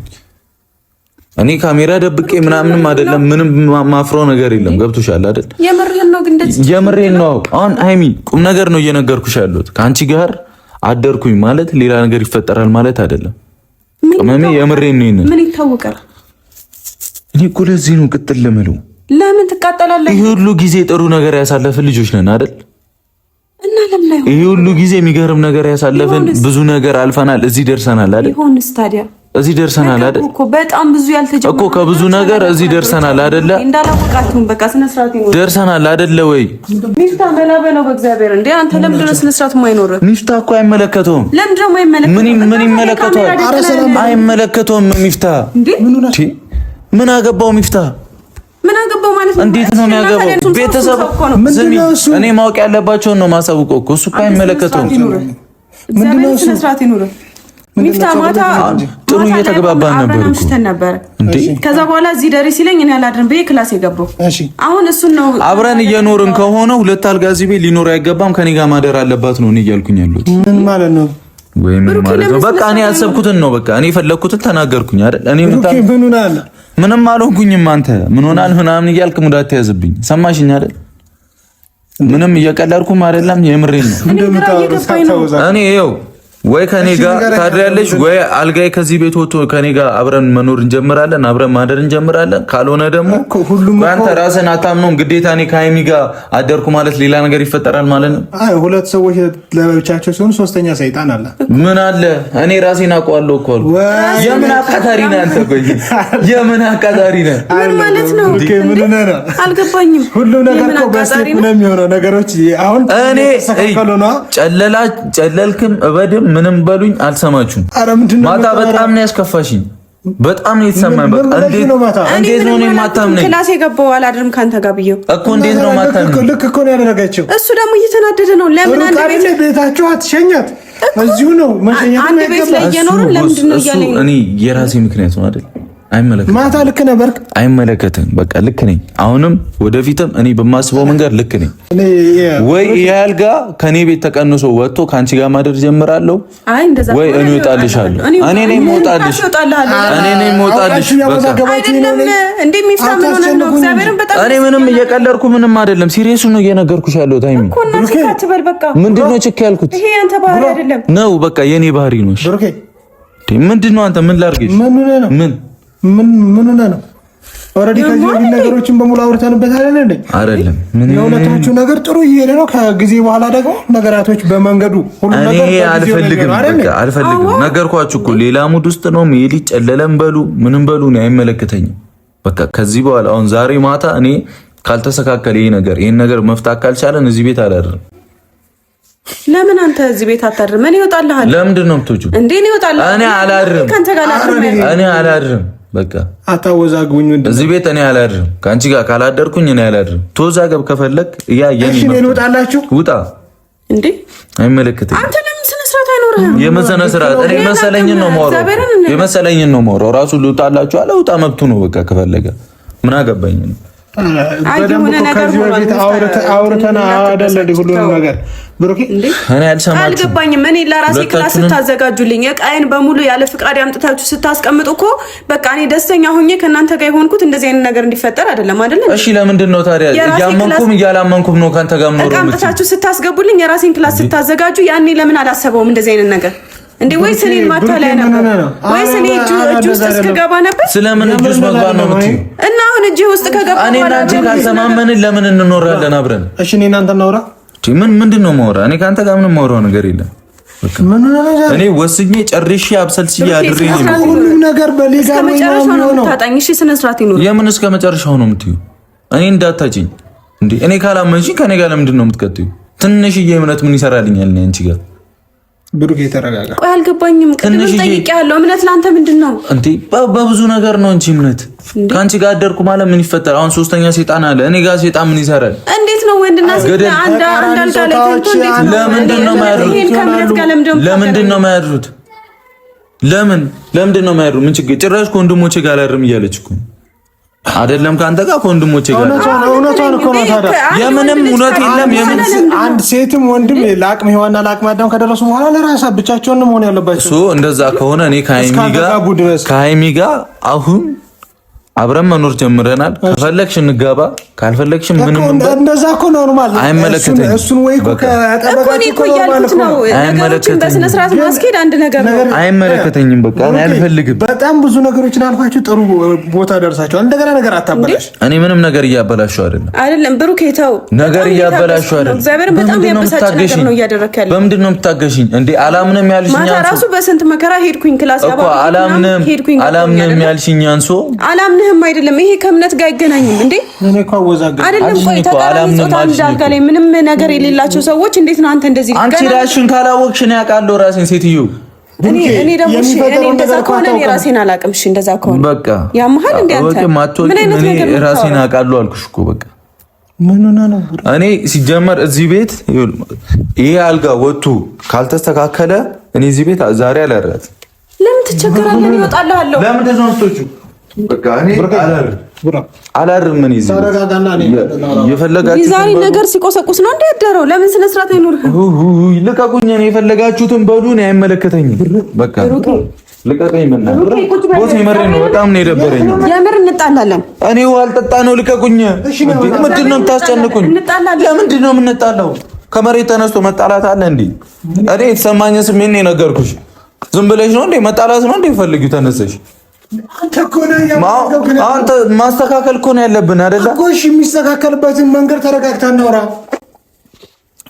Speaker 1: እኔ ካሜራ ደብቄ ምናምንም አይደለም፣ ምንም ማፍሮ ነገር የለም። ገብቶሻል አይደል?
Speaker 2: የምሬን ነው። ግን እንደዚህ
Speaker 1: የምሬን ነው። አሁን ሃይሚ ቁም ነገር ነው እየነገርኩሽ ያለሁት። ከአንቺ ጋር አደርኩኝ ማለት ሌላ ነገር ይፈጠራል ማለት አይደለም። ቅመሜ የምሬን ነው።
Speaker 2: ምን ይታወቃል?
Speaker 1: እኔ እኮ ለዚህ ነው ቅጥል ልምለው።
Speaker 2: ለምን ትቃጠላለህ?
Speaker 1: ይሄ ሁሉ ጊዜ ጥሩ ነገር ያሳለፍን ልጆች ነን አይደል?
Speaker 2: እና ለምን ላይ
Speaker 1: ይሄ ሁሉ ጊዜ የሚገርም ነገር ያሳለፍን ብዙ ነገር አልፈናል፣ እዚህ ደርሰናል አይደል?
Speaker 2: ይሁንስ ታዲያ
Speaker 1: እዚህ ደርሰናል አይደል?
Speaker 2: እኮ በጣም ብዙ ያልተጀመረ
Speaker 1: እኮ ከብዙ ነገር እዚህ ደርሰናል አይደለ?
Speaker 2: እንዳላወቃችሁም በቃ ስነ ስርዓት ይኖር
Speaker 1: ደርሰናል አይደለ ወይ?
Speaker 2: ሚፍታ መላበለው በእግዚአብሔር እንዴ! አንተ ለምንድን ነው ስነ ስርዓት የማይኖር?
Speaker 1: ሚፍታ እኮ አይመለከተውም።
Speaker 2: ለምንድን ነው የማይመለከተው?
Speaker 1: ምን ይመለከተዋል? አይመለከተውም። ሚፍታ ምን አገባው? ሚፍታ
Speaker 2: ምን አገባው ማለት ነው?
Speaker 1: እንዴት ነው የሚያገባው? ቤተሰብ እኔ ማወቅ ያለባቸውን ነው ማሳውቀው እኮ። እሱ እኮ አይመለከተውም።
Speaker 2: ምንድነው ስነ ስርዓት ይኖር? ሚፍታ ማታ
Speaker 1: ጥሩ እየተግባባን
Speaker 2: ነበር እንዴ? ከዛ በኋላ እዚህ ደሪ ሲለኝ እኔ አላድርም ብዬ ክላስ የገባው። አሁን እሱን ነው
Speaker 1: አብረን እየኖርን ከሆነ ሁለት አልጋ እዚህ ቤት ሊኖር አይገባም፣ ከኔ ጋር ማደር አለባት ነው እኔ እያልኩኝ ያለሁት።
Speaker 3: ምን ማለት ነው?
Speaker 1: ወይ ምን ማለት ነው? በቃ እኔ ያሰብኩትን ነው። በቃ እኔ የፈለኩትን ተናገርኩኝ አይደል? እኔ ምንም አልሆንኩኝም። አንተ ምን ሆናል ምናምን እያልክ ሙዳት ያዝብኝ። ሰማሽኝ አይደል? ምንም እየቀለድኩም አይደለም፣ የምሬን ነው። እኔ ይኸው ወይ ከኔ ጋር ታድሪያለሽ ወይ አልጋይ ከዚህ ቤት ወጥቶ ከኔ ጋር አብረን መኖር እንጀምራለን፣ አብረን ማደር እንጀምራለን። ካልሆነ ደግሞ አንተ ራስህን አታምነውም። ግዴታ እኔ ከሀይሚ ጋር አደርኩ ማለት ሌላ ነገር ይፈጠራል ማለት ነው።
Speaker 3: አይ ሁለት ሰዎች ለብቻቸው ሲሆኑ ሶስተኛ ሰይጣን አለ።
Speaker 1: ምን አለ? እኔ ራሴን አውቀዋለሁ እኮ አልኩ። የምን አቃታሪ ነህ አንተ? ቆይ የምን አቃታሪ ነህ?
Speaker 2: ምን ማለት ነው?
Speaker 3: ምን ነው?
Speaker 2: አልገባኝም።
Speaker 3: ሁሉ ነገር እኮ በስቴፕ ነው የሚሆነው። ነገሮች አሁን
Speaker 1: እኔ ጨለልክም እበድም ምንም በሉኝ አልሰማችሁም። ማታ በጣም ነው ያስከፋሽኝ፣ በጣም ነው የተሰማኝ። በቃ እንዴት ነው የማታምነኝ?
Speaker 2: ክላስ የገባው አላድርም ካንተ ጋር ብዬው
Speaker 1: እኮ እንዴት ነው የማታምነኝ?
Speaker 3: ልክ እኮ ነው ያደረጋቸው።
Speaker 2: እሱ ደግሞ እየተናደደ ነው። ለምን አንድ
Speaker 3: ቤታችሁ አትሸኛት? እዚሁ ነው መሸኛት።
Speaker 2: አንድ ቤት ላይ እየኖርን ለምንድን ነው እያለኝ?
Speaker 1: እኔ የራሴ ምክንያት ነው አይደል? አይመለከትም።
Speaker 3: ማታ ልክ ነበር።
Speaker 1: አይመለከትም። በቃ ልክ ነኝ። አሁንም ወደፊትም እኔ በማስበው መንገድ ልክ ነኝ። ወይ ያልጋ ከኔ ቤት ተቀንሶ ወጥቶ ከአንቺ ጋር ማደር ጀምራለሁ ወይ እኔ እወጣልሻለሁ። እኔ ነኝ የምወጣልሽ። እኔ ምንም እየቀለድኩ ምንም አይደለም። ሲሪየሱ ነው እየነገርኩሽ ያለው። ታይሚ ምንድን ነው ችክ ያልኩት ነው። በቃ የኔ ባህሪ ነው። ምንድን ነው አንተ ምን ላድርግሽ?
Speaker 3: ምን ነው ኦሬዲ ከዚህ በፊት ነገሮችን በሙሉ አውርተንበት አይደለም። የሁለታችሁ ነገር ጥሩ እየሄደ ነው። ከጊዜ በኋላ ደግሞ ነገራቶች በመንገዱ ሁሉ ነገር
Speaker 1: አልፈልግም። ነገርኳችሁ እኮ ሌላ ሙድ ውስጥ ነው ሜሊ። ጨለለም በሉ ምንም በሉ እኔ አይመለከተኝም። በቃ ከዚህ በኋላ አሁን ዛሬ ማታ እኔ ካልተስተካከለ ይሄን ነገር መፍታት ካልቻለን እዚህ ቤት አላድርም።
Speaker 2: ለምን አንተ እዚህ ቤት አታድርም? እኔ እወጣልሃለሁ።
Speaker 1: ለምንድን ነው የምትወጪው እንዴ? እኔ እወጣለሁ። እኔ አላድርም ካንተ ጋር እኔ አላድርም። በቃ
Speaker 3: አታወዛግቡኝ።
Speaker 1: እዚህ ቤት እኔ አላድርም። ካንቺ ጋር ካላደርኩኝ እኔ አላድርም። ተወዛገብ ከፈለክ ያ የኔ ነው። እሺ እወጣላችሁ። ውጣ እንዴ አይመለከተኝም። አንተ ለምን ስነ ስርዓት አይኖርህም? የመሰነ ስርዓት እኔ መሰለኝን ነው የማወራው። የመሰለኝን ነው የማወራው። ራሱ ልውጣላችሁ አለ። ውጣ መብቱ ነው። በቃ ከፈለገ ምን አገባኝ ነው።
Speaker 3: በደንብ ከዚህ በፊት አውርተን አይደል ሁሉንም ነገር ብሩኬ
Speaker 1: እኔ አልሰማችሁም።
Speaker 2: አልገባኝም። እኔ ለራሴ ክላስ ስታዘጋጁልኝ እቃዬን በሙሉ ያለ ፍቃድ አምጥታችሁ ስታስቀምጡ እኮ በቃ እኔ ደስተኛ ሆኜ ከእናንተ ጋር የሆንኩት እንደዚህ አይነት ነገር እንዲፈጠር አይደለም አይደል? እሺ
Speaker 1: ለምንድን ነው ታዲያ እያመንኩም እያላመንኩም ነው ካንተ ጋር ነው
Speaker 2: አምጥታችሁ ስታስገቡልኝ የራሴን ክላስ ስታዘጋጁ ያኔ ለምን አላሰበውም እንደዚህ አይነት ነገር እንዴ? ወይስ እኔን ማታለያ ነበር? ወይስ እኔ እጅ ውስጥ እስከገባ ነበር?
Speaker 1: ስለምን እጅ ውስጥ መግባት ነው የምትይው?
Speaker 2: እና አሁን እጅ ውስጥ ከገባ
Speaker 1: እኔ እና አንቺ ካልተማመንን ለምን እንኖራለን አብረን?
Speaker 3: እሺ እኔ እናንተ እናውራ።
Speaker 1: ምንድን ነው ማውራ? እኔ ካንተ ጋር ምንም ማውራው ነገር የለም። እኔ ወስኜ ጨርሼ አብሰልስዬ አድሬ ነው
Speaker 3: ሁሉም ነገር በሌጋል ነው።
Speaker 2: ታጣኝ። እሺ ስነ ስርዓት ይኑር።
Speaker 1: የምን እስከ መጨረሻው ነው የምትይው? እኔ እንዳታጭኝ እንዴ? እኔ ካላመንሽኝ ከኔ ጋር ለምንድን ነው የምትቀጥዩ? ትንሽዬ እምነት ምን ይሰራልኛል? እኔ አንቺ ጋር
Speaker 3: ብሩክ የተረጋጋ።
Speaker 2: ቆይ አልገባኝም። ቅድም ጠይቄያለሁ። እምነት ለአንተ ምንድን ነው
Speaker 1: እንዴ? በብዙ ነገር ነው እንጂ እምነት። ከአንቺ ጋር አደርኩ ማለት ምን ይፈጠር? አሁን ሶስተኛ ሴጣን አለ። እኔ ጋር ሴጣን ምን ይሰራል?
Speaker 2: እንዴት ነው ወንድና ሴት አንድ አልጋ ላይ ተንቶ እንዴት ነው?
Speaker 1: ለምንድን ነው የማያድሩት? ለምንድን ነው የማያድሩት? ለምንድን ነው የማያድሩት? ምን ችግር? ጭራሽ ከወንድሞቼ ጋር አላድርም እያለች እኮ አይደለም ከአንተ ጋር ከወንድሞቼ ጋር።
Speaker 3: እውነቷን እኮ ነው። ታዲያ
Speaker 1: የምንም እውነት የለም።
Speaker 3: አንድ ሴትም ወንድም ለአቅመ ሔዋንና ለአቅመ አዳም ከደረሱ በኋላ ለራሳ ብቻቸውን ነው መሆን ያለባቸው።
Speaker 1: እሱ እንደዛ ከሆነ እኔ ከሀይሚ ጋር አሁን አብረን መኖር ጀምረናል። ከፈለግሽ እንጋባ፣ ካልፈለግሽ ምንም
Speaker 3: እንደዛ እኮ ኖርማል።
Speaker 1: አይመለከተኝም።
Speaker 3: እሱን ወይ እኮ
Speaker 2: እኮ እያልኩት ነው። ነገሮችን በስነ ስርዓት ማስኬድ አንድ ነገር ነው።
Speaker 1: አይመለከተኝም። በቃ እኔ አልፈልግም።
Speaker 3: በጣም ብዙ ነገሮችን አልፋችሁ ጥሩ ቦታ ደርሳችኋል። እንደገና ነገር አታበላሽ።
Speaker 1: እኔ ምንም ነገር እያበላሽው አይደለም።
Speaker 2: ብሩክ ተው፣
Speaker 1: ነገር እያበላሽው አይደለም።
Speaker 2: እግዚአብሔር በጣም ያበሳጭ ነገር ነው እያደረክ ያለው።
Speaker 1: በምንድን ነው የምታገሽኝ እንዴ? አላምንም ያልሽኝ
Speaker 2: ማታ ራሱ በስንት መከራ ሄድኩኝ ክላስ
Speaker 1: እኮ አላምንም ያልሽኝ አንሶ
Speaker 2: ምንም አይደለም። ይሄ ከእምነት ጋር አይገናኝም እንዴ?
Speaker 3: እኔ እኮ አወዛጋኝ
Speaker 2: አይደለም። ቆይ ተቃራኒ ጾታ እንዳልጋ ላይ ምንም ነገር የሌላቸው ሰዎች እንዴት ነው አንተ እንደዚህ?
Speaker 1: አንቺ ራስሽን ካላወቅሽ ነው ያውቃለሁ ራሴን ሴትዮ።
Speaker 2: እኔ ደግሞ እኔ እንደዛ ከሆነ እኔ ራሴን አላውቅም። እሺ እንደዛ ከሆነ
Speaker 1: በቃ
Speaker 2: ያመሃል እንዴ አንተ? ምን አይነት ነገር ነው?
Speaker 1: ራሴን አውቃለሁ አልኩሽ እኮ በቃ።
Speaker 3: ምን ሆነ ነው?
Speaker 1: እኔ ሲጀመር እዚህ ቤት ይሄ አልጋ ወጡ ካልተስተካከለ እኔ እዚህ ቤት ዛሬ አላረት።
Speaker 2: ለምን ትቸገራለህ? ይወጣልሃለሁ።
Speaker 1: ለምን ነው በቃ እኔ አላርም። ምን ይዘህ የፈለጋችሁት
Speaker 2: ዛሬ ነገር ሲቆሰቁስ ነው እንዴ ያደረው? ለምን ስነ ስርዓት አይኖርህም?
Speaker 1: ልቀቁኝ። እኔ የፈለጋችሁትን በሉ። እኔ አይመለከተኝም። በቃ ልቀቁኝ። ምን ነው ቦስ የመረኝ ነው። በጣም ነው የደበረኝ። የምር
Speaker 2: እንጣላለን።
Speaker 1: እኔ አልጠጣ ነው። ልቀቁኝ። ምንድን ነው የምታስጨንቁኝ? ለምንድን ነው የምንጣላው? ከመሬት ተነስቶ መጣላት አለ እንዴ? እኔ የተሰማኝ ስሜት ነው የነገርኩሽ። ዝም ብለሽ ነው እንዴ መጣላት ነው እንዴ? ፈልጊው ተነሰሽ አንተ ማስተካከል እኮ ነው ያለብን አይደለ
Speaker 3: እኮ። እሺ የሚስተካከልበትን መንገድ ተረጋግተን እናውራ።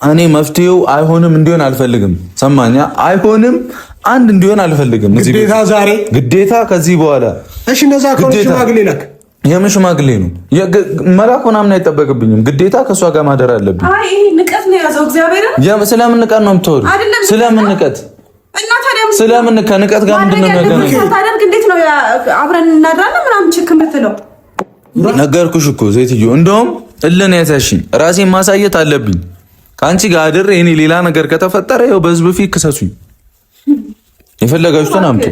Speaker 1: እኔ መፍትሄው አይሆንም እንዲሆን አልፈልግም። ሰማኛ? አይሆንም አንድ እንዲሆን አልፈልግም።
Speaker 3: ግዴታ ዛሬ
Speaker 1: ግዴታ ከዚህ በኋላ
Speaker 3: እሺ እንደዛ ከሆነ ሽማግሌ ላክ።
Speaker 1: የምን ሽማግሌ ነው? መላክ ምናምን አይጠበቅብኝም። ግዴታ ከእሷ ጋር ማደር አለብኝ።
Speaker 2: አይ ይሄ ንቀት ነው ያዘው። እግዚአብሔር
Speaker 1: ስለምን ንቀት ነው የምትወሪው? ስለምን ንቀት
Speaker 2: እና ታዲያ
Speaker 1: ስለምን ከንቀት ጋር ምንድነው የሚያገናኘው?
Speaker 2: ታደርግ እንዴት ነው አብረን እናድራለን ምናምን ችክ የምትለው?
Speaker 1: ነገርኩሽ እኮ ሴትዮ። እንደውም እልን ያሳሽኝ ራሴን ማሳየት አለብኝ። ከአንቺ ጋር አድሬ እኔ ሌላ ነገር ከተፈጠረ ይኸው በህዝብ ፊት ክሰሱኝ። የፈለጋችሁትን አምጡ።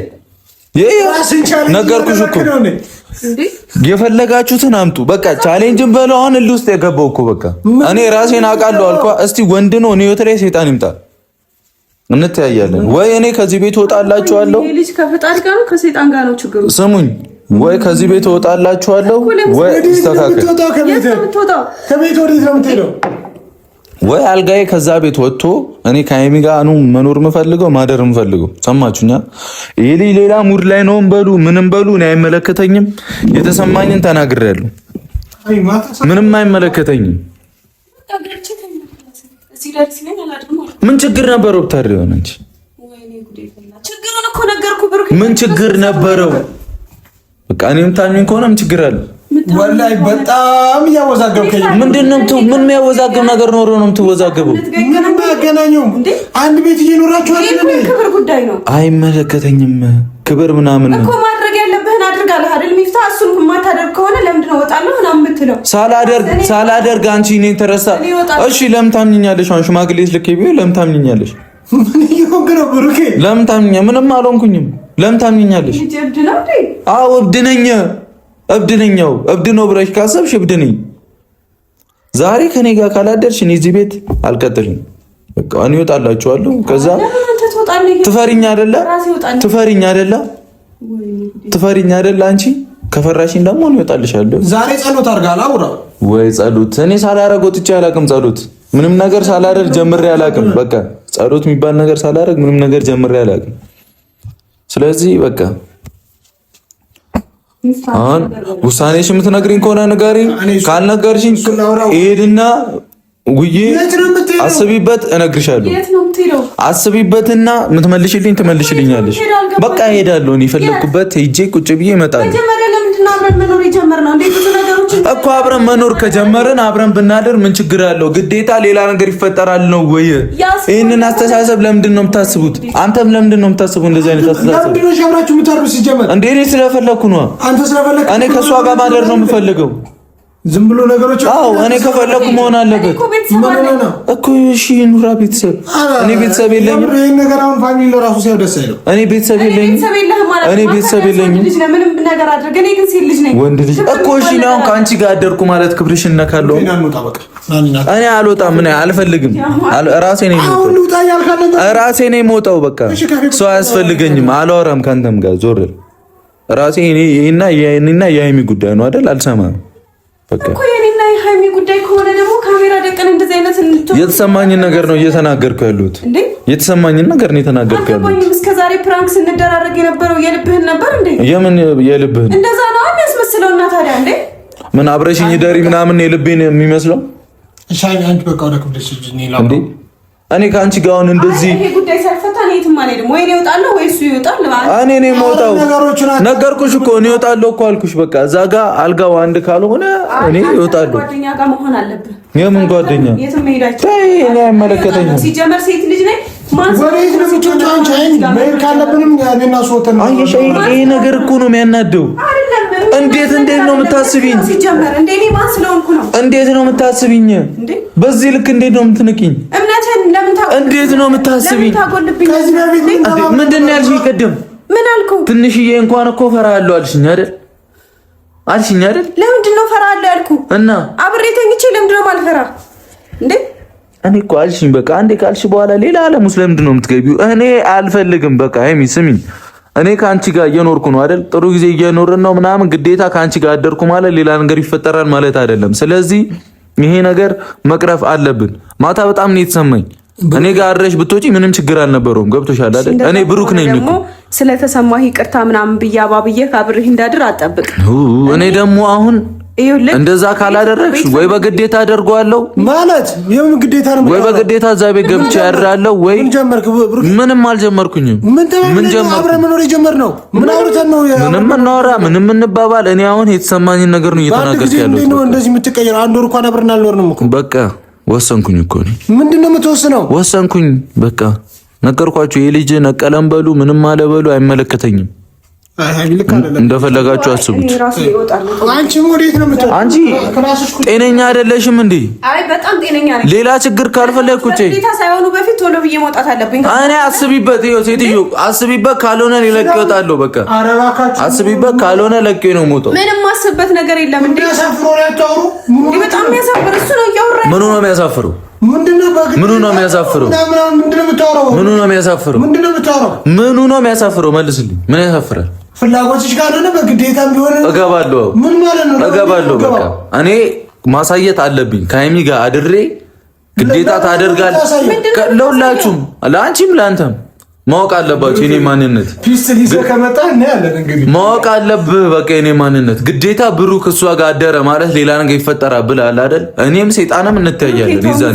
Speaker 1: ነገርኩሽ እኮ የፈለጋችሁትን አምጡ። በቃ ቻሌንጅን በለው። አሁን እልህ ውስጥ የገባው እኮ በቃ እኔ ራሴን አውቃለሁ አልኳ። እስቲ ወንድ ነው እኔ ህይወት ላይ ሰይጣን ይምጣ እንተያያለን ወይ? እኔ ከዚህ ቤት እወጣላችኋለሁ።
Speaker 2: ይሄ ልጅ ከፈጣሪ ጋር ነው ከሰይጣን ጋር ነው ችግሩ?
Speaker 1: ስሙኝ፣ ወይ ከዚህ ቤት እወጣላችኋለሁ ወይ ተስተካከል።
Speaker 3: ከቤት ወዴት ነው የምትሄደው?
Speaker 1: ወይ አልጋዬ ከዛ ቤት ወጥቶ እኔ ከሀይሚ ጋር ነው መኖር የምፈልገው ማደር የምፈልገው። ሰማችሁኛ? ይሄ ልጅ ሌላ ሙድ ላይ ነው በሉ ምንም በሉ እኔ አይመለከተኝም። የተሰማኝን ተናግሬያለሁ። ምንም አይመለከተኝም። ምን ችግር ነበረው? ብታሪ ሆነ እንጂ ምን ችግር ነበረው? በቃ እኔም ታሚን ከሆነ ምን ችግር አለ?
Speaker 3: ወላሂ በጣም እያወዛገብከኝ።
Speaker 1: ምንድነው? ምን የሚያወዛግብ ነገር ኖሮ ነው የምትወዛገበው?
Speaker 3: ምንም አያገናኘውም። አንድ ቤት እየኖራችሁ አይደል?
Speaker 2: ክብር ጉዳይ ነው።
Speaker 1: አይመለከተኝም። ክብር ምናምን
Speaker 2: እኮ ማድረግ ያለብህን አድርጋለህ አይደል? ሚፍታ እሱን የማታደርግ ከሆነ ለምንድን ነው እወጣለሁ ምናምን የምትለው?
Speaker 1: ሳላደርግ አንቺ እኔን ተረሳ። እሺ ለምን ታምኚኛለሽ? አሁን ሽማግሌ ልኬ ቢሆን ለምን ታምኚኛለሽ?
Speaker 3: ምን ይሆን ግን ብሩኬ?
Speaker 1: ለምን ታምኚኛ? ምንም አልሆንኩኝም። ለምን ታምኚኛለሽ?
Speaker 2: እብድ ነው እንዴ?
Speaker 1: አዎ እብድ ነኝ። እብድ ነው ብለሽ ካሰብሽ እብድ ነኝ። ዛሬ ከኔ ጋር ካላደርሽ እኔ እዚህ ቤት አልቀጥልም። በቃ እኔ እወጣላችኋለሁ። ከዛ ትፈሪኝ አይደለ? ትፈሪኝ አይደለ? አንቺ ከፈራሽኝ ደግሞ እኔ እወጣልሻለሁ።
Speaker 3: ዛሬ ጸሎት አድርጋላ አውራ
Speaker 1: ወይ ጸሎት? እኔ ሳላረግ ወጥቼ አላውቅም። ጸሎት ምንም ነገር ሳላደርግ ጀምሬ አላውቅም። በቃ ጸሎት የሚባል ነገር ሳላደርግ ምንም ነገር ጀምሬ አላውቅም። ስለዚህ በቃ አሁን ውሳኔሽ የምትነግሪኝ ከሆነ ንገሪኝ። ካልነገርሽኝ እሄድና ውዬ አስቢበት እነግርሻለሁ። አስቢበትና የምትመልሽልኝ ትመልሽልኛለሽ። በቃ እሄዳለሁ። እኔ የፈለኩበት ሄጄ ቁጭ ብዬ እመጣለሁ እኮ። አብረን መኖር ከጀመርን አብረን ብናደር ምን ችግር አለው? ግዴታ ሌላ ነገር ይፈጠራል ነው ወይ? ይህንን አስተሳሰብ ለምንድን ነው የምታስቡት? አንተም ለምንድን ነው የምታስቡት እንደዚህ አይነት አስተሳሰብ? እንዴ እኔ ስለፈለኩ ነው። እኔ ከእሷ ጋር ማደር ነው የምፈልገው።
Speaker 3: ዝም ብሎ ነገሮች።
Speaker 1: አዎ እኔ ከፈለኩ መሆን አለበት እኮ። እሺ ኑራ ቤተሰብ። እኔ ቤተሰብ የለኝም።
Speaker 3: ይሄን ነገር አሁን ፋሚሊ ለራሱ ሲያው ደስ አይለው።
Speaker 1: እኔ ቤተሰብ የለኝም። እኔ ቤተሰብ የለኝም።
Speaker 2: ምንም ነገር አድርገህ እኔ ግን ሴት ልጅ ነኝ።
Speaker 1: ወንድ ልጅ እኮ። እሺ እኔ አሁን ከአንቺ ጋር አደርኩ ማለት ክብርሽን ነካለሁ። እኔ አልወጣም። ምን አልፈልግም። ራሴ ነኝ የምወጣው። በቃ ሰው አያስፈልገኝም። አላወራም ከአንተም ጋር ዞር ራሴ። እኔና የሀይሚ ጉዳይ ነው አይደል? አልሰማም
Speaker 2: እኮ የኔና የሃይሚ ጉዳይ ከሆነ ደግሞ ካሜራ ደቀን እንደዚህ አይነት
Speaker 1: የተሰማኝን ነገር ነው እየተናገርኩ ያሉት። የተሰማኝን ነገር ነው የተናገርኩ ያሉት።
Speaker 2: እስከዛሬ ፕራንክ ስንደራረግ የነበረው የልብህን ነበር እንዴ?
Speaker 1: የምን የልብህን?
Speaker 2: እንደዛ ነው የሚያስመስለው። እና ታዲያ እንዴ
Speaker 1: ምን አብረሽኝ ደሪ ምናምን የልቤን የሚመስለው?
Speaker 3: እሺ አንቺ በቃ ወደ ክብደሽ
Speaker 1: እንዴ እኔ ከአንቺ ጋር አሁን እንደዚህ
Speaker 2: ይሄ ጉዳይ ሳይፈታ እኔ የትም አልሄድም። ወይ እኔ እወጣለሁ ወይ እሱ ይወጣል።
Speaker 1: እኔ ነኝ የምወጣው። ነገርኩሽ እኮ እኔ እወጣለሁ እኮ አልኩሽ። በቃ እዛ ጋር አልጋው አንድ ካልሆነ እኔ እወጣለሁ።
Speaker 2: ጓደኛ ጋር መሆን አለብህ።
Speaker 1: የምን ጓደኛ?
Speaker 2: የትም ሄዳችሁ
Speaker 1: እኔ አይመለከተኝም።
Speaker 2: ሲጀመር ሴት ልጅ ነኝ።
Speaker 1: ይሄ ነገር እኮ ነው የሚያናደው። እንዴት ነው የምታስቢኝ?
Speaker 2: ሲጀመር እንደኔ ማን ስለሆንኩ ነው?
Speaker 1: እንዴት ነው የምታስቢኝ? በዚህ ልክ እንዴት ነው የምትንቂኝ?
Speaker 2: እምነትህን ለምን
Speaker 1: እንዴት ነው የምታስቢኝ? ምንድን ነው ያልሽኝ ቅድም?
Speaker 2: ምን አልኩ?
Speaker 1: ትንሽዬ እንኳን እኮ እፈራለሁ አልሽኝ አይደል?
Speaker 2: ለምንድን ነው እፈራለሁ ያልኩ? እና አብሬ ተኝቼ ለምንድን ነው የማልፈራ እንዴ?
Speaker 1: እኔ እኮ አልሽኝ። በቃ አንዴ ካልሽ በኋላ ሌላ ዓለም ውስጥ ለምንድን ነው የምትገቢው? እኔ አልፈልግም። በቃ ሀይሚ ስሚኝ፣ እኔ ከአንቺ ጋር እየኖርኩ ነው አይደል? ጥሩ ጊዜ እየኖርን ነው ምናምን። ግዴታ ከአንቺ ጋር አደርኩ ማለት ሌላ ነገር ይፈጠራል ማለት አይደለም። ስለዚህ ይሄ ነገር መቅረፍ አለብን። ማታ በጣም ነው የተሰማኝ። እኔ ጋር አድረሽ ብትወጪ ምንም ችግር አልነበረውም። ገብቶሻል አይደል? እኔ ብሩክ ነኝ እኮ።
Speaker 2: ስለተሰማህ ይቅርታ ምናምን ብዬ ካብሬህ እንዳድር አጠብቅ።
Speaker 1: እኔ ደግሞ አሁን እንደዛ ካላደረግሽ ወይ በግዴታ አደርገዋለሁ
Speaker 3: ማለት የምን ግዴታ ነው?
Speaker 1: ወይ በግዴታ እዛ ቤት ገብቼ ያድራለሁ ወይ ምንም አልጀመርኩኝም። ምን ጀመርኩ?
Speaker 3: አብረን መኖር የጀመርነው ምን አውርተን ነው?
Speaker 1: ምንም እናወራ ምንም እንባባል። እኔ አሁን የተሰማኝን ነገር ነው እየተናገርኩ ያለሁት።
Speaker 3: ነው እንደዚህ የምትቀየር? አንድ ወር እንኳን አብረን አልኖርንም እኮ።
Speaker 1: በቃ ወሰንኩኝ እኮ እኔ።
Speaker 3: ምንድነው የምትወስነው?
Speaker 1: ወሰንኩኝ በቃ ነገርኳችሁ። የልጅ ነቀለም በሉ ምንም አለ በሉ አይመለከተኝም። እንደፈለጋችሁ አስቡት። አንቺ ጤነኛ አይደለሽም እንዴ?
Speaker 2: አይ በጣም ጤነኛ ነኝ።
Speaker 1: ሌላ ችግር ካልፈለግኩ
Speaker 2: ሳይሆኑ በፊት ቶሎ ብዬ መውጣት አለብኝ።
Speaker 1: እኔ አስቢበት። ይኸው ሴትዮ አስቢበት። ካልሆነ ለቅ ይወጣለሁ። በቃ አስቢበት። ካልሆነ ለቅ ነው የምወጣው። ምንም
Speaker 2: አስብበት ነገር የለም እንዴ። በጣም የሚያሳፍር እሱ ነው እያወራኝ።
Speaker 1: ምኑ ነው የሚያሳፍረው? ምኑ ነው የሚያሳፍረው? ምኑ ነው የሚያሳፍረው? ምኑ ነው የሚያሳፍረው? መልስልኝ። ምን ያሳፍራል?
Speaker 3: ፍላጎትሽ ጋር ነው። በግዴታ ቢሆን
Speaker 1: እገባለሁ።
Speaker 3: ምን ማለት ነው?
Speaker 1: እገባለሁ። በቃ እኔ ማሳየት አለብኝ። ከሀይሚ ጋር አድሬ ግዴታ ታደርጋለህ። ለሁላችሁም፣ ለአንቺም ለአንተም ማወቅ አለባችሁ የኔ ማንነት።
Speaker 3: ፒስትል ይዘህ ከመጣ እና ያለን እንግዲህ
Speaker 1: ማወቅ አለብህ በቃ የኔ ማንነት። ግዴታ ብሩክ እሷ ጋር አደረ ማለት ሌላ ነገር ይፈጠራል ብለሃል አይደል? እኔም ሰይጣንም እንተያያለን። ይዛን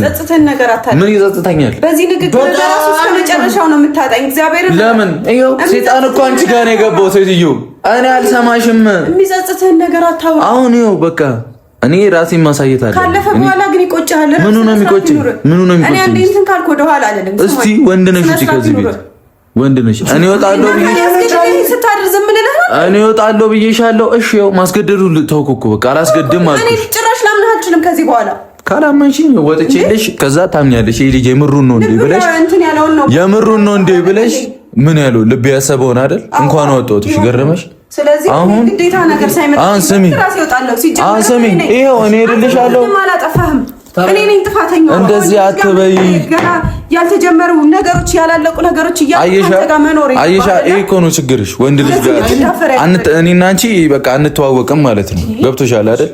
Speaker 1: ምን ይጸጽተኛል?
Speaker 2: በዚህ ንግግር ለራሱ እስከ መጨረሻው ነው የምታጣኝ። እግዚአብሔር
Speaker 1: ለምን? ይኸው ሰይጣን እኮ አንቺ ጋር ነው የገባው ሴትዮ እኔ አልሰማሽም።
Speaker 2: የሚጸጽትህን ነገር አታውራ።
Speaker 1: አሁን ይኸው በቃ እኔ ራሴን ማሳየት አለ።
Speaker 2: ካለፈ በኋላ ግን ይቆጭሃል።
Speaker 1: ምኑ ነው የሚቆጭ? ምኑ ነው የሚቆጭ?
Speaker 2: እኔ አንዴ እንትን ካልኩ ወደ ኋላ አይደለም።
Speaker 1: እስቲ ወንድ ነሽ እዚህ ከዚህ ቤት ወንድ ነሽ። እኔ እወጣለሁ እኔ እወጣለሁ ብዬሻለሁ። እሺ ያው ማስገደዱ ተውኩ እኮ በቃ አላስገድም አልኩሽ።
Speaker 2: እኔ ጭራሽ ላምንህ አልችልም ከዚህ በኋላ
Speaker 1: ካላመንሽኝ ወጥቼልሽ ከዛ ታምኛለሽ። ይሄ ልጅ የምሩን ነው እንዴ ብለሽ የምሩን ነው እንዴ ብለሽ ምን ያለው ልብ ያሰበውን አይደል? እንኳን ወጣሁት ገረመሽ?
Speaker 2: ስለዚህ አሁን ግዴታ ነገር ሳይመጣ ራስ ይወጣለሁ።
Speaker 1: ስሚ ይሄው እኔ እልልሻለሁ
Speaker 2: አላጠፋህም። እኔ ነኝ ጥፋተኛው።
Speaker 1: እንደዚህ አትበይ።
Speaker 2: ገና ያልተጀመሩ ነገሮች ያላለቁ ነገሮች እያንተ መኖር
Speaker 1: አይሻ ይሄ እኮ ነው ችግርሽ። ወንድ ልጅ ጋር እኔና አንቺ በቃ አንተዋወቅም ማለት ነው። ገብቶሻል አይደል?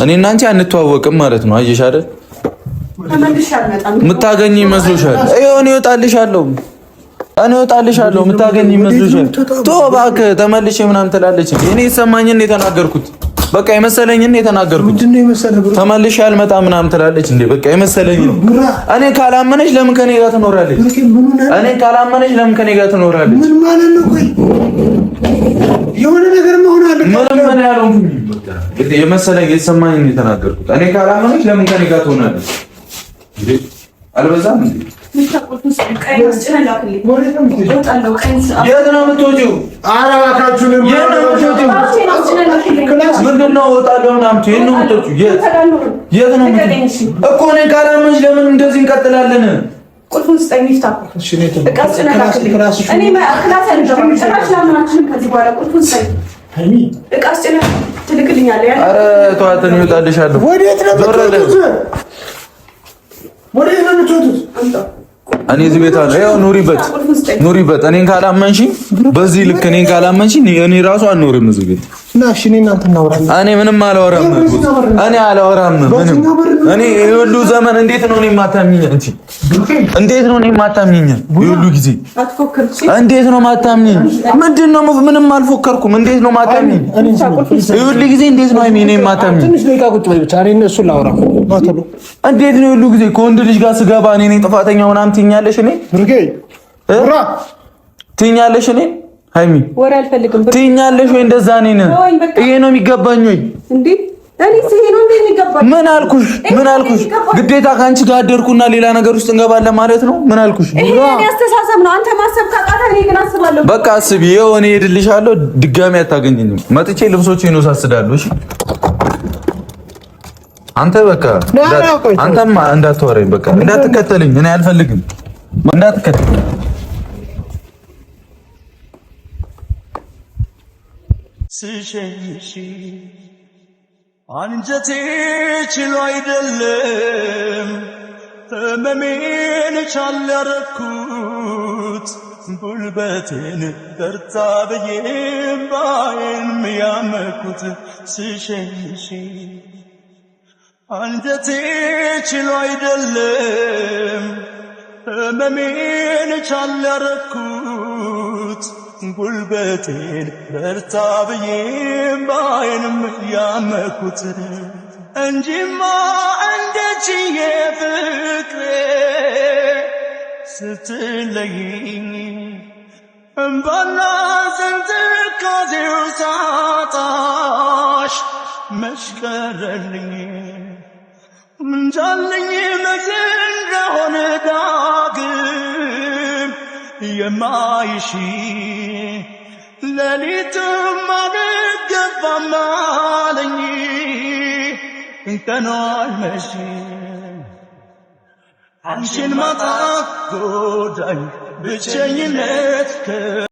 Speaker 1: እኔና አንቺ አንተዋወቅም ማለት ነው። አይሻ አይደል? የምታገኝ ይመስልሻል? ይሄው እኔ እወጣልሻለሁ የምታገኝ ይመስልሻል? ቶ እባክህ ተመልሼ ምናምን ትላለች። እኔ የተሰማኝን የተናገርኩት በቃ የመሰለኝን የተናገርኩት ተመልሼ አልመጣም ምናምን ትላለች እንዴ። በቃ የመሰለኝን እኔ ካላመነች ለምን ከኔ ጋር ትኖራለች? እኔ ካላመነች ለምን ከኔ ጋር ትኖራለች?
Speaker 3: ምን ማለት ነው? ቆይ የሆነ ነገር መሆን አለ።
Speaker 1: ምን ያለው የመሰለኝ የተሰማኝን የተናገርኩት እኔ ካላመነች ለምን ከኔ ጋር ትሆናለች? እንዴ አልበዛም እንዴ? የት ነው የምትወጪው? ኧረ እባካችሁንም ምንድን ነው እወጣለሁ ምናምን የት ነው የምትወጪው? የት ነው እኮ እኔ ካላመንሽ ለምን እንደዚህ እንቀጥላለን?
Speaker 2: ቁልፉን ስጠኝ ይፍታ።
Speaker 1: ኧረ ተዋት እኔ እወጣልሻለሁ።
Speaker 3: ወዴት ነው የምትወጡት?
Speaker 1: እኔ እዚህ ቤት አለ። ያው ኑሪበት። እኔን ካላመንሽኝ በዚህ ልክ እኔን ካላመንሽኝ እኔ ራሱ አልኖርም እዚህ ቤት።
Speaker 3: እሺ እኔ እናንተ እናወራለን።
Speaker 1: እኔ ምንም አላወራም። እኔ አላወራም ምንም። እኔ የሁሉ ዘመን እንዴት ነው እኔ የማታምኚኝ? አንቺ እንዴት ነው እኔ የማታምኚኝ? የሁሉ ጊዜ እንዴት ነው የማታምኚኝ? ምንድነው? ምንም አልፎከርኩም። እንዴት ነው የማታምኚኝ? የሁሉ ጊዜ እንዴት ነው እኔ የማታምኚኝ?
Speaker 3: ትንሽ ደቂቃ ቁጭ በይ ብቻ። እኔ እሱን ላወራ ማተሉ።
Speaker 1: እንዴት ነው የሁሉ ጊዜ ከወንድ ልጅ ጋር ስገባ እኔ ነኝ ጥፋተኛው ምናምን ትይኛለሽ? እኔ ብሩኬ ትይኛለሽ? እኔ ሃይሚ
Speaker 2: ወሬ አልፈልግም
Speaker 1: ትይኛለሽ ወይ? እንደዛ ነኝ። ይሄ ነው የሚገባኝ ወይ እንዴ? እኔ ሲሄ ነው እንዴ የሚገባኝ? ምን አልኩሽ? ግዴታ ካንቺ ጋር አደርኩና ሌላ ነገር ውስጥ እንገባለን ማለት ነው? ምን አልኩሽ?
Speaker 2: ይሄ እኔ አስተሳሰብ ነው። አንተ ማሰብ ካቃተ እኔ ግን አስባለሁ።
Speaker 1: በቃ አስቢ። ይኸው እኔ ሄድልሻለሁ። ድጋሚ አታገኘኝም። መጥቼ ልብሶቼን ወሳስዳለሁ። እሺ አንተ በቃ አንተም እንዳትወረኝ። በቃ እንዳትከተለኝ። እኔ አልፈልግም። እንዳትከተለኝ
Speaker 4: ስሸኝሽ አንጀቴ ችሎ አይደለም ህመሜን ቻል ያረኩት ጉልበቴን በርታ ብዬም ባይን ያመኩት ስሸኝሽ አንጀቴ ችሎ አይደለም ህመሜን ቻል ያረኩት ጉልበቴን በርታ ብዬም ባይንም ያመኩት እንጂማ እንደችዬ ፍቅሬ ስትለይኝ እምባና ዘንትካዜው ሳጣሽ መሽቀረልኝ ምንጃልኝ መግል እንደሆነ ዳግም የማይሽ ሌሊትም አልገባም አለኝ ቀኑ አልመሸም አንቺን ማጣት ጎዳኝ ብቸኝነት